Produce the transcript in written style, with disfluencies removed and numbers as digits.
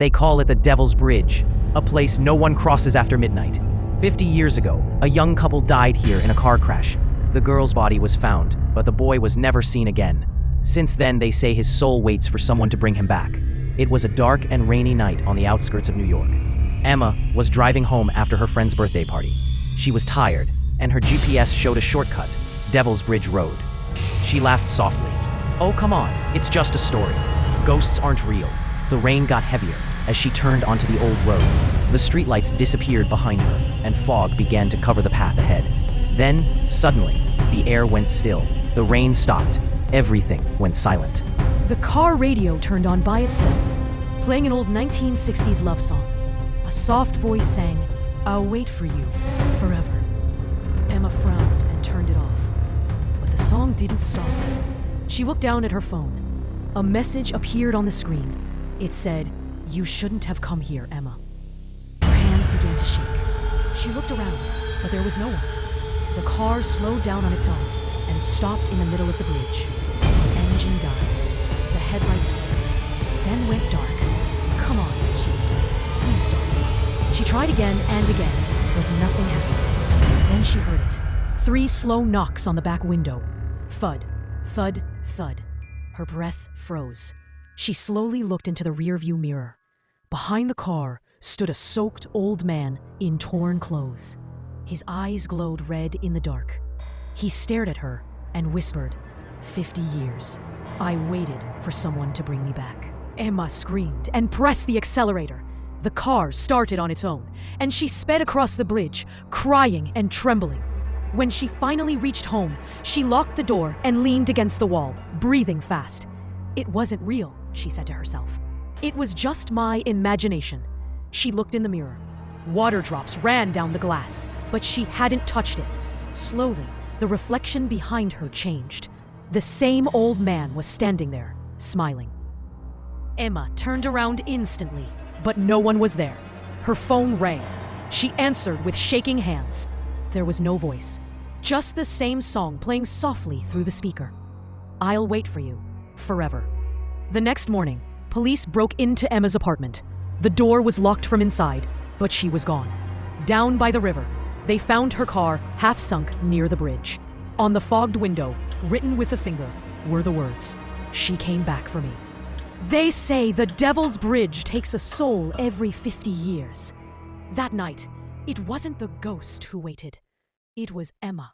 They call it the Devil's Bridge, a place no one crosses after midnight. 50 years ago, a young couple died here in a car crash. The girl's body was found, but the boy was never seen again. Since then, they say his soul waits for someone to bring him back. It was a dark and rainy night on the outskirts of New York. Emma was driving home after her friend's birthday party. She was tired, and her GPS showed a shortcut, Devil's Bridge Road. She laughed softly. "Oh, come on, it's just a story. Ghosts aren't real." The rain got heavier as she turned onto the old road. The streetlights disappeared behind her, and fog began to cover the path ahead. Then, suddenly, the air went still. The rain stopped. Everything went silent. The car radio turned on by itself, playing an old 1960s love song. A soft voice sang, "I'll wait for you, forever." Emma frowned and turned it off. But the song didn't stop. She looked down at her phone. A message appeared on the screen. It said, "You shouldn't have come here, Emma." Her hands began to shake. She looked around, but there was no one. The car slowed down on its own and stopped in the middle of the bridge. The engine died. The headlights flared, then went dark. "Come on," she whispered. "Please start." She tried again and again, but nothing happened. Then she heard it. 3 slow knocks on the back window. Thud, thud, thud. Her breath froze. She slowly looked into the rearview mirror. Behind the car stood a soaked old man in torn clothes. His eyes glowed red in the dark. He stared at her and whispered, "50 years. I waited for someone to bring me back." Emma screamed and pressed the accelerator. The car started on its own, and she sped across the bridge, crying and trembling. When she finally reached home, she locked the door and leaned against the wall, breathing fast. It wasn't real, she said to herself. It was just my imagination. She looked in the mirror. Water drops ran down the glass, but she hadn't touched it. Slowly, the reflection behind her changed. The same old man was standing there, smiling. Emma turned around instantly, but no one was there. Her phone rang. She answered with shaking hands. There was no voice, just the same song playing softly through the speaker. "I'll wait for you, forever." The next morning, police broke into Emma's apartment. The door was locked from inside, but she was gone. Down by the river, they found her car half sunk near the bridge. On the fogged window, written with a finger, were the words, "She came back for me." They say the Devil's Bridge takes a soul every 50 years. That night, it wasn't the ghost who waited. It was Emma.